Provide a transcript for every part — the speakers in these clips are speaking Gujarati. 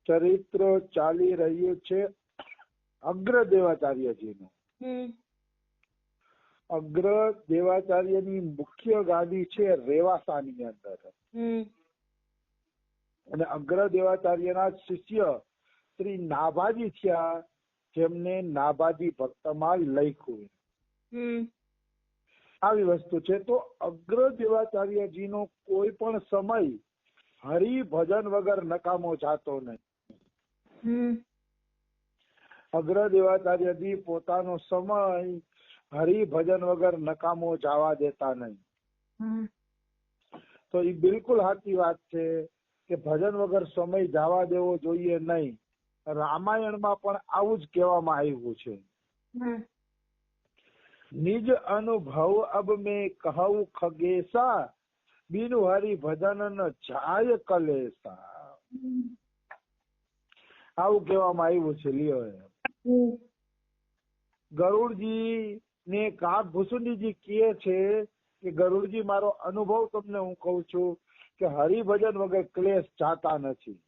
ચરિત્ર ચાલી રહ્યું છે અગ્ર દેવાચાર્યજીનું. અગ્ર દેવાચાર્યની મુખ્ય ગાદી છે રેવાસાની અંદર. અને અગ્ર દેવાચાર્યના શિષ્ય શ્રી નાભાજી થયા, જેમને નાભાજી ભક્તમાં લખ્યું. આવી વસ્તુ છે. તો અગ્ર દેવાચાર્યજીનો કોઈ પણ સમય હરિભજન વગર નકામો જાતો નહીં. અગ્ર દેવાચાર્યજી પોતાનો સમય હરિભજન વગર નકામો જવા દેતા નહીં. તો એ બિલકુલ સાચી વાત છે કે ભજન વગર સમય જવા દેવો જોઈએ નહીં. રામાયણમાં પણ આવું જ કહેવામાં આવ્યું છે. નિજ અનુભવ અબ મેં કહું ખગેસા, બિનુ હરિ ભજન ન જાય કલેસા. આવું કહેવામાં આવ્યું છે. લ્યો, ગરુડજી ને કાગભૂષુંડીજી કહે છે કે ગરુડજી, મારો અનુભવ તમને હું કઉ છું કે હરિભજન વગર ક્લેશ જાતા નથી.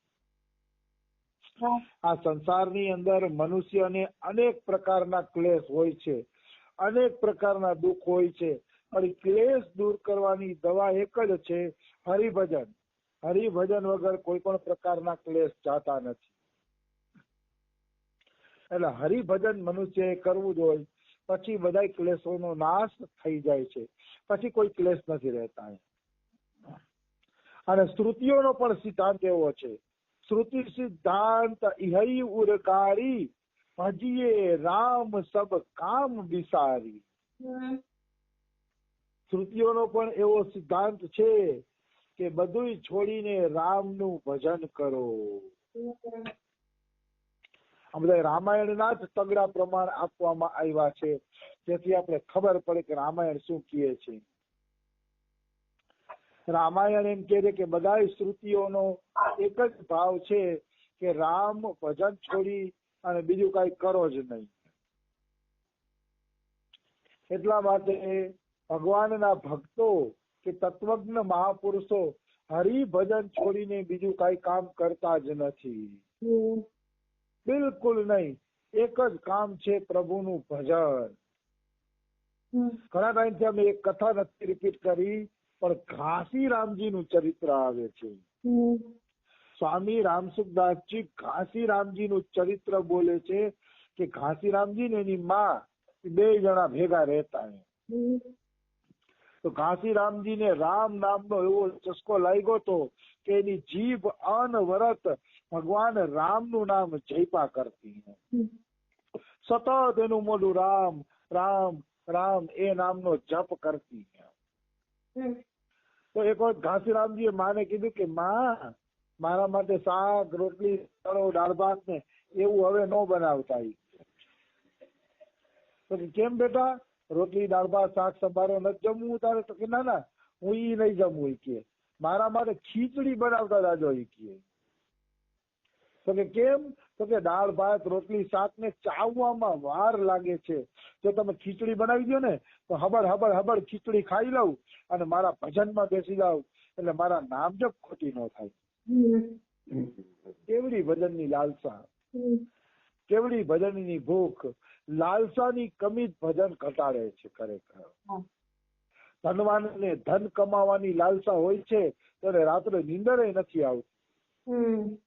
આ સંસારની અંદર મનુષ્યને અનેક પ્રકારના ક્લેશ હોય છે, અનેક પ્રકારના દુઃખ હોય છે, પણ ક્લેશ દૂર કરવાની દવા એક જ છે, હરિભજન. હરિભજન વગર કોઈ પણ પ્રકારના ક્લેશ જાતા નથી. એટલે હરિભજન મનુષ્યએ કરવું જોઈએ, પછી બધા ક્લેશોનો નાશ થઈ જાય છે, પછી કોઈ ક્લેશ નથી રહેતા. અને શ્રુતિઓનો પણ સિદ્ધાંત એવો છે, શ્રુતિ સિદ્ધાંત ઇહૈ ઉરકારી, ભજીએ રામ સબ કામ વિસારી. શ્રુતિઓનો પણ એવો સિદ્ધાંત છે કે બધું છોડીને રામનું ભજન કરો. આ બધા રામાયણના જ તગડા પ્રમાણ આપવામાં આવ્યા છે, જેથી આપણે ખબર પડે કે રામાયણ શું કહે છે. રામાયણ એમ કહે છે કે બધા શ્રુતિઓનો એક જ ભાવ છે કે રામ ભજન છોડી અને બીજું કઈ કરો જ નહીં. એટલા માટે ભગવાનના ભક્તો કે તત્વજ્ઞ મહાપુરુષો હરિભજન છોડીને બીજું કઈ કામ કરતા જ નથી. બિલકુલ નહીં. એક જ કામ છે, પ્રભુનું ભજન. ઘણા ટાઈમથી અમે એક કથા નથી રિપીટ કરી, પણ ઘાસી રામજીનું ચરિત્ર આવે છે. સ્વામી રામસુખદાસજી ઘાસી રામજીનું ચરિત્ર બોલે છે કે ઘાસી રામજી ને એની માં બે જણા ભેગા રહેતા. તો ઘાસી રામજી ને રામ નામનો એવો ચસ્કો લાગ્યો હતો કે એની જીભ અનવરત ભગવાન રામનું નામ જપા કરતી. સતત એનું મોઢું રામ રામ રામ એ નામનો જપ કરતી. તો એક વખત ઘાસી રામજીએ માને કીધું કે માં, મારા માટે શાક રોટલી દાળ ભાત ને એવું હવે ન બનાવતા. તો કેમ બેટા, રોટલી દાળ ભાત શાક સંભારો નથી જમવું તારે? તો કે ના ના, હું ઈ નહીં જમવું. કે મારા માટે ખીચડી બનાવતા જાજો. તો કે કેમ? તો કે દાળ ભાત રોટલી શાક ને ચાવવામાં વાર લાગે છે, જો તમે ખીચડી બનાવી દો ને તો હબડ હબડ હબડ ખીચડી ખાઈ લઉં અને મારા ભજનમાં બેસી જાઉં, એટલે મારા નામ જપ ખોટી ન થાય. કેવડી ભજનની લાલસા, કેવડી ભજનની ભૂખ. લાલસાની કમી જ ભજન ઘટાડે છે. ખરેખર ધનવાનને ધન કમાવાની લાલસા હોય છે તો રાત્રે નીંદર નથી આવતી.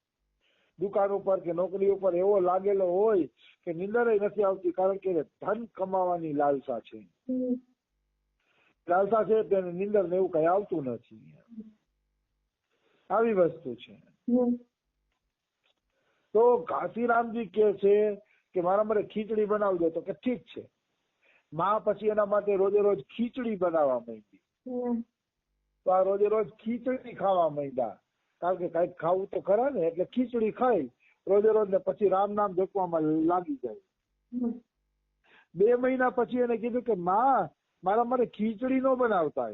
દુકાન ઉપર કે નોકરી ઉપર એવો લાગેલો હોય કે નીંદર નથી આવતી, કારણ કે ધન કમાવાની લાલસા છે. લાલસા છે તેને નીંદર ને એવું કઈ આવતું નથી. આવી વસ્તુ છે. તો ઘાસીરામજી કે છે કે મારા માટે ખીચડી બનાવજો. તો કે ઠીક છે. માં પછી એના માટે રોજે રોજ ખીચડી બનાવવા માંડી. તો આ રોજે રોજ ખીચડી ખાવા માંડ્યા, કારણ કે કઈક ખાવું તો ખરા ને, એટલે ખીચડી ખાઈ રોજે રોજ ને પછી રામ નામ જપવામાં લાગી જાય. 2 મહિના પછી એને કીધું કે માં, મારા માટે ખીચડી નો બનાવતા.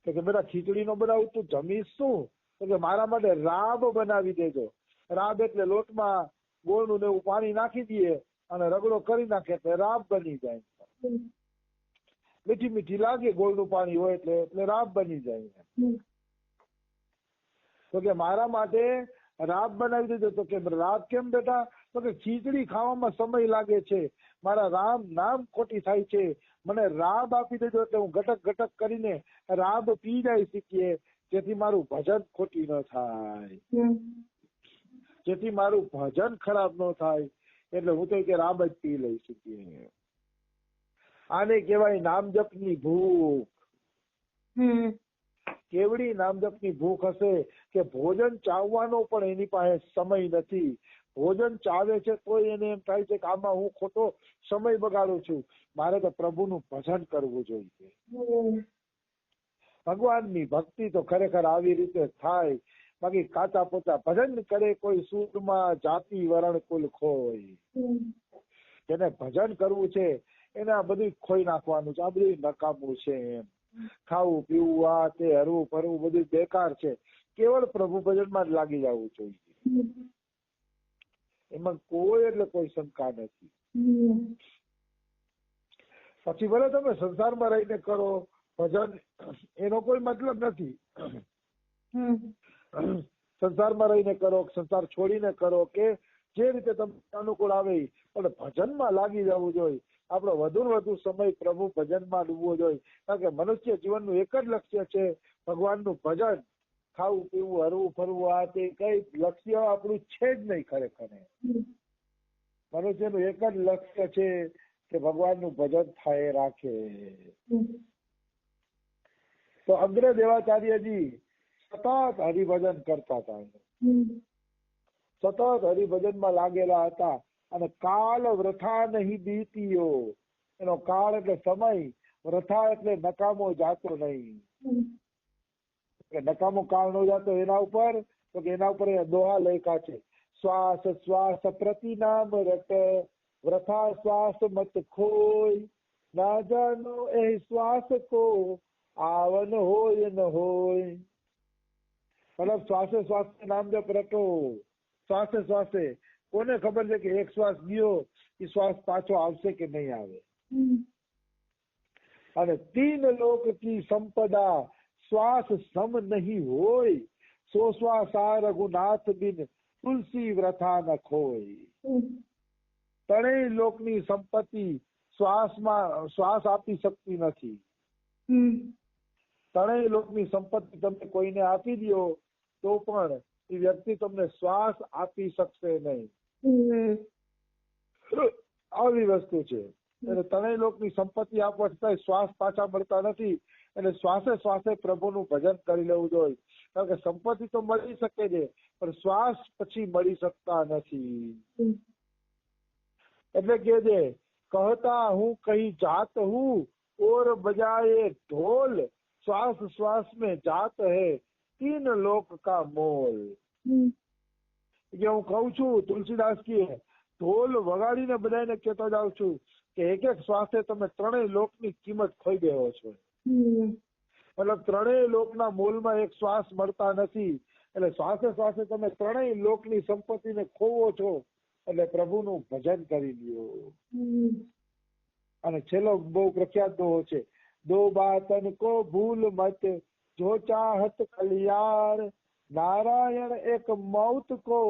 કે બેટા ખીચડી નો બનાવું તું જમીશ શું? તો કે મારા માટે રાબ બનાવી દેજો. રાબ એટલે લોટમાં ગોળનું ને એવું પાણી નાખી દઈએ અને રગડો કરી નાખે એટલે રાબ બની જાય. મીઠી મીઠી લાગે, ગોળનું પાણી હોય એટલે રાબ બની જાય. તો કે મારા માટે રાબ બનાવી દીધો. તો કે રાબ કેમ બેટા? તો કે ખીચડી ખાવામાં સમય લાગે છે, મારા રામ નામ ખોટી થાય છે, મને રાબ આપી દેજો એટલે હું ઘટક ઘટક કરીને રાબ પી જાય શીખીએ, જેથી મારું ભજન ખોટી ન થાય, જેથી મારું ભજન ખરાબ ન થાય, એટલે હું તો કે રાબ જ પી લઈ શીખીએ. આને કહેવાય નામ જપની ભૂખ. કેવડી નામ જપની ભૂખ હશે કે ભોજન ચાવવાનો પણ એની પાસે સમય નથી. ભોજન ચાવે છે તો એને એમ થાય છે કે આમાં હું ખોટો સમય બગાડું છું, મારે તો પ્રભુનું ભજન કરવું જોઈએ. ભગવાનની ભક્તિ તો ખરેખર આવી રીતે થાય. બાકી કાચા પોચા ભજન કરે કોઈ સૂરમાં જાતિ વરણ કુલ ખોય. જેને ભજન કરવું છે એને આ બધું ખોઈ નાખવાનું છે, આ બધું નકામું છે. એમ ખાવું પીવું આ તે હરવું ફરવું બધું બેકાર છે. કેવળ પ્રભુ ભજનમાં જ લાગી જવું જોઈએ. એમાં કોઈ એટલે કોઈ શંકા નથી. પછી ભલે તમે સંસારમાં રહીને કરો ભજન, એનો કોઈ મતલબ નથી. સંસારમાં રહીને કરો, સંસાર છોડીને કરો, કે જે રીતે તમને અનુકૂળ આવે, પણ ભજનમાં લાગી જવું જોઈએ. આપણો વધુ ને વધુ સમય પ્રભુ ભજનમાં ડૂબવો જોઈએ. કારણ કે મનુષ્ય જીવનનું એક જ લક્ષ્ય છે ભગવાનનું ભજન. ખાવું પીવું હરવું ફરવું આ તે કઈ લક્ષ્ય આપણું છે જ નહીં. ખરેખર મનુષ્યનું એક જ લક્ષ્ય છે કે ભગવાનનું ભજન થાય રાખે. તો અગ્ર દેવાચાર્યજી સતત હરિભજન કરતા હતા, સતત હરિભજનમાં લાગેલા હતા. અને કાળ વ્રથા નહીં બીતીયો. એનો કાળ એટલે સમય, વ્રથા એટલે નકામો જાતો નહીં. નકામો કાળ નો જાતો એના ઉપર, તો કે એના ઉપર દોહા લખ્યા છે. શ્વાસ શ્વાસ પ્રતિ નામ રટ, વ્રથા શ્વાસ મત ખોય, ના જાનો એ શ્વાસ કો આવન હોય ન હોય. મતલબ શ્વાસે શ્વાસે નામ જપ રટો. શ્વાસે શ્વાસે કોને ખબર છે કે એક શ્વાસ ગયો એ શ્વાસ પાછો આવશે કે નહીં આવે. અને તીન લોક કી સંપદા શ્વાસ સમ નહીં હોય, સો શ્વાસ આ રઘુનાથ બિન તુલસી વ્રથા ન ખોય. ત્રણેય લોકની સંપત્તિ શ્વાસ આપી શકતી નથી. ત્રણેય લોકની સંપત્તિ તમે કોઈને આપી દો તો પણ એ વ્યક્તિ તમને શ્વાસ આપી શકશે નહીં. આવી વસ્તુ છે. એટલે ત્રણેય લોકની સંપત્તિ આપવા છતાં શ્વાસ પાછા મળતા નથી. એટલે શ્વાસે શ્વાસે પ્રભુનું ભજન કરી લેવું જોઈએ. કારણ કે સંપત્તિ તો મળી શકે છે પણ શ્વાસ પછી મળી શકતા નથી. એટલે કે છે कहता हूँ कहीं जात हूँ और बजाए ढोल, श्वास श्वास में जात है तीन लोक का मोल. કે હું કહું છું તુલસીદાસ કી ઢોલ વગાડીને બધાને કહેતો જાઉં છું કે એક એક શ્વાસે તમે ત્રણેય લોકની કિંમત ખોઈ ગયો છો. મતલબ ત્રણેય લોકના મૂલમાં એક શ્વાસ મળતા નથી. એટલે શ્વાસે શ્વાસે તમે ત્રણેય લોકની સંપત્તિને ખોવો છો. એટલે પ્રભુનું ભજન કરી લ્યો. અને છેલ્લો બહુ પ્રખ્યાત દોહો છે. દો બાતન કો ભૂલ મત જો ચાહત કલિયાર, નારાયણ એક મૌત કો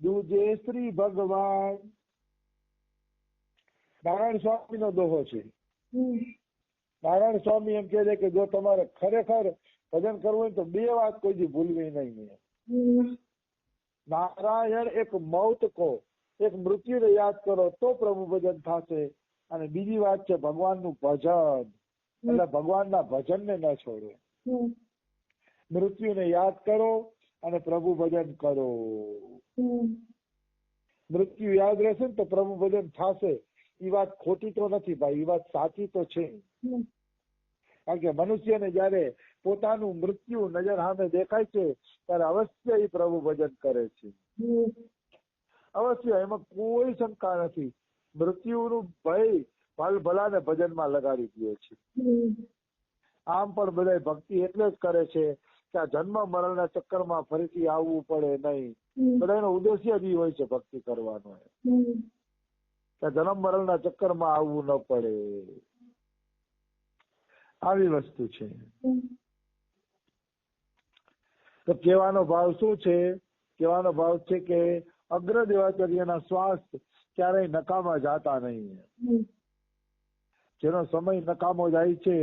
દૂજે શ્રી ભગવાન. નારાયણ સ્વામી નો દોહો છે. નારાયણ સ્વામી એમ કહે છે કે જો તમારે ખરેખર ભજન કરવું હોય તો બે વાત કોઈ દી ભૂલવી નહીં. નારાયણ એક મૌત કો, એક મૃત્યુને યાદ કરો તો પ્રભુ ભજન થશે. અને બીજી વાત છે ભગવાનનું ભજન, એટલે ભગવાનના ભજનને ન છોડો. મૃત્યુને યાદ કરો અને પ્રભુ ભજન કરો. મૃત્યુ યાદ રહેશે ને તો પ્રભુ ભજન થશે. એ વાત ખોટી તો નથી ભાઈ, એ વાત સાચી તો છે. કારણ કે મનુષ્યને જયારે પોતાનું મૃત્યુ નજર સામે દેખાય છે ત્યારે અવશ્ય એ પ્રભુ ભજન કરે છે. અવશ્ય, એમાં કોઈ શંકા નથી. મૃત્યુનું ભય ભલાને ભજનમાં લગાડી દે છે. આમ પણ બધા ભક્તિ એટલે જ કરે છે કે આ જન્મ મરણના ચક્કરમાં ફરીથી આવવું પડે નહીં. બધાનો ઉદ્દેશ્ય જ હોય છે ભક્તિ કરવાનો, કે જન્મ મરણના ચક્કરમાં આવવું ન પડે. આવી વસ્તુ છે. તો કહેવાનો ભાવ શું છે કહેવાનો ભાવ છે કે અગ્ર દેવાચાર્યના શ્વાસ ક્યારેય નકામા જાતા નહીં. જેનો સમય નકામો જાય છે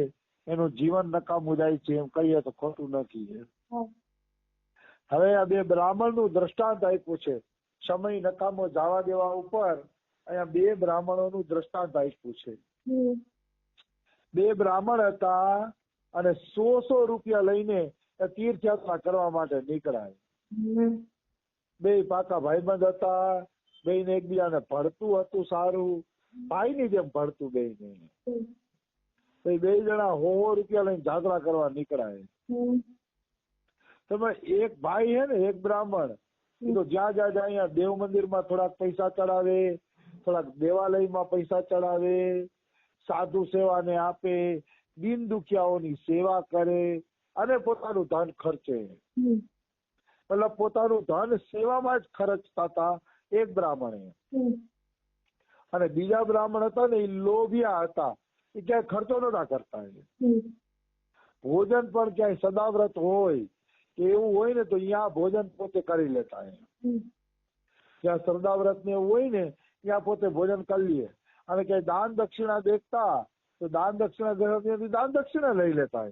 એનું જીવન નકામું જાય છે એમ કહીએ તો ખોટું નથી. હવે આ બે બ્રાહ્મણનું દ્રષ્ટાંત આપ્યું છે. સમય નકામો જવા દેવા ઉપર અહીંયા બે બ્રાહ્મણોનું દ્રષ્ટાંત આપ્યું છે. બે બ્રાહ્મણ હતા અને 100 રૂપિયા લઈને તીર્થયાત્રા કરવા માટે નીકળ્યા. બે પાકા ભાઈબંધ હતા. બેને એકબીજાને ભળતું હતું સારું, ભાઈની જેમ ભળતું બેને. બે જણા 100 રૂપિયા લઈને જાત્રા કરવા નીકળ્યા. તમે એક ભાઈ હે ને, એક બ્રાહ્મણ, એ તો જ્યાં જાય અહીંયા દેવ મંદિરમાં થોડાક પૈસા ચડાવે, થોડાક દેવાલયમાં પૈસા ચડાવે, સાધુ સેવાને આપે, દીન દુખિયાઓની સેવા કરે અને પોતાનું ધન ખર્ચે. મતલબ પોતાનું ધન સેવામાં જ ખર્ચતા હતા એક બ્રાહ્મણે. અને બીજા બ્રાહ્મણ હતા ને એ લોભિયા હતા, એ ક્યાંય ખર્ચો નતા કરતા. ભોજન પણ ક્યાંય સદાવ્રત હોય કે એવું હોય ને તો અહીંયા ભોજન પોતે કરી લેતા. જ્યાં સદાવ્રત ને એવું હોય ને ત્યાં પોતે ભોજન કરી લે. અને ક્યાંય દાન દક્ષિણા દેખતા તો દાન દક્ષિણા દાન દક્ષિણા લઈ લેતા.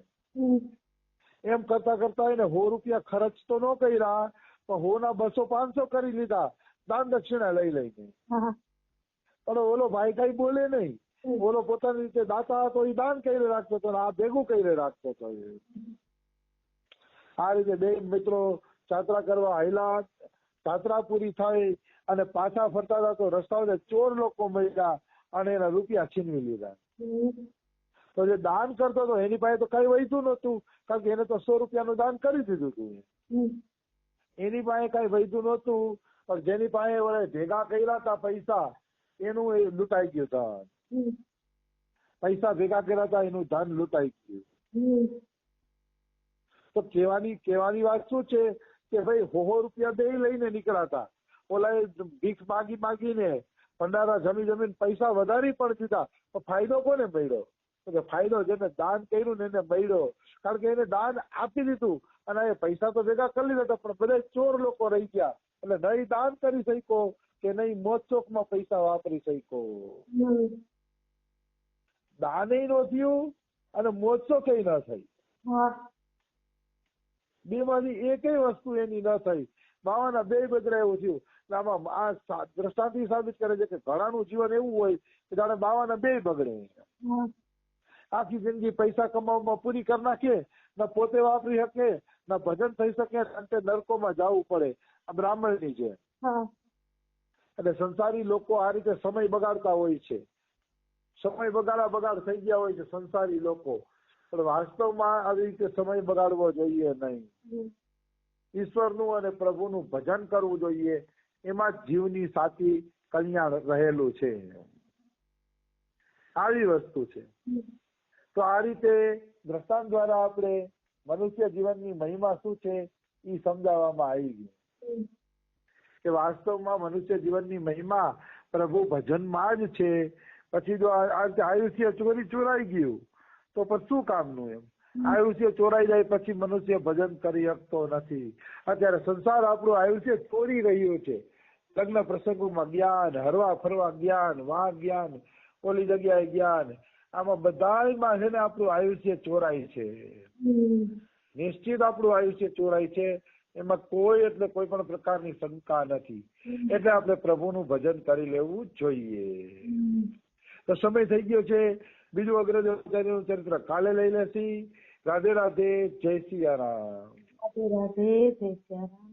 એમ કરતા કરતા એને 100 રૂપિયા ખર્ચ તો ન કર્યા, પણ 100 ના 200-500 કરી લીધા દાન દક્ષિણા લઈ લઈને. પણ ઓલો ભાઈ કઈ બોલે નહીં. ઓલો પોતાની રીતે દાતા હતો, એ દાન કરી રાખતો હતો, આ ભેગું કરી રાખતો હતો. આ રીતે બે મિત્રો જાત્રા કરવા આવેલા. જાત્રા પૂરી થઈ અને પાછા ફરતા હતા તો રસ્તામાં ચોર લોકો મળ્યા અને એના રૂપિયા છીનવી લીધા. તો જે દાન કરતો હતો એની પાસે તો કઈ વહીતું નતું, કારણ કે એને તો 100 રૂપિયાનું દાન કરી દીધું હતું. એની પાસે કઈ વહીતું નતું, પણ જેની પાસે ભેગા કર્યા હતા પૈસા એનું એ લૂંટાઈ ગયું ધન. પૈસા ભેગા કર્યા હતા એનું ધન લૂંટાઈ ગયું. તો કહેવાની વાત શું છે કે ભાઈ 100 રૂપિયા બે લઈને નીકળાતા. ઓલા ભીખ માગીને ભંડારા જમીન પૈસા વધારી પણ દીધા, તો ફાયદો કોને મળ્યો? ફાયદો જેને દાન કર્યું ને એને મળ્યો, કારણ કે એને દાન આપી દીધું અને એ પૈસા તો ભેગા કરી લીધા હતા, પણ બધા ચોર લોકો રહી ગયા. એટલે નહીં દાન કરી શક્યો કે નહીં મોજશોખમાં પૈસા વાપરી શક્યો. દાને ન થયું અને મોજશોખ ન થઈ. બે માંથી એકેય વસ્તુ એની ન થઈ. બાવાના બે બગડા એવું થયું. આમાં આ દ્રષ્ટાંત સાબિત કરે છે કે ઘણાનું જીવન એવું હોય કે જાણે બાવાના બે બગડે. આખી જિંદગી પૈસા કમાવામાં પૂરી કરી નાખીએ, ના પોતે વાપરી શકે, ના ભજન થઈ શકે, અંતે નરકોમાં જવું પડે. આ બ્રાહ્મણની છે. એટલે સંસારી લોકો આ રીતે સમય બગાડતા હોય છે. સમય બગાડ થઈ ગયા હોય છે સંસારી લોકો. પણ વાસ્તવમાં આવી રીતે સમય બગાડવો જોઈએ નહીં. ઈશ્વરનું અને પ્રભુનું ભજન કરવું જોઈએ. એમાં જ જીવની સાચી કલ્યાણ રહેલું છે. આવી વસ્તુ છે. તો આ રીતે દ્રષ્ટાંત દ્વારા આપણે મનુષ્ય જીવનની મહિમા શું છે એ સમજાવવામાં આવી ગયું કે વાસ્તવમાં મનુષ્ય જીવનની મહિમા પ્રભુ ભજનમાં જ છે. પછી જો આયુષ્ય ચોરાઈ ગયું તો પછી શું કામનું? એમ આયુષ્ય ચોરાઈ જાય પછી મનુષ્ય ભજન કરી શકતો નથી. અત્યારે સંસાર આપણું આયુષ્ય ચોરી રહ્યું છે. લગ્ન પ્રસંગોમાં જ્ઞાન, હરવા ફરવા જ્ઞાન, વાં જ્ઞાન, ઓલી જગ્યાએ જ્ઞાન, આમાં બધામાં છે ને આપણું આયુષ્ય ચોરાય છે. નિશ્ચિત આપણું આયુષ્ય ચોરાય છે. એમાં કોઈ પણ પ્રકારની શંકા નથી. એટલે આપણે પ્રભુનું ભજન કરી લેવું જોઈએ. તો સમય થઈ ગયો છે. બીજું અગ્રદેવાચાર્યનું ચરિત્ર કાલે લઈ લેશી. રાધે રાધે, જય સિયા રામ. રાધે રાધે, જય સિયા રામ.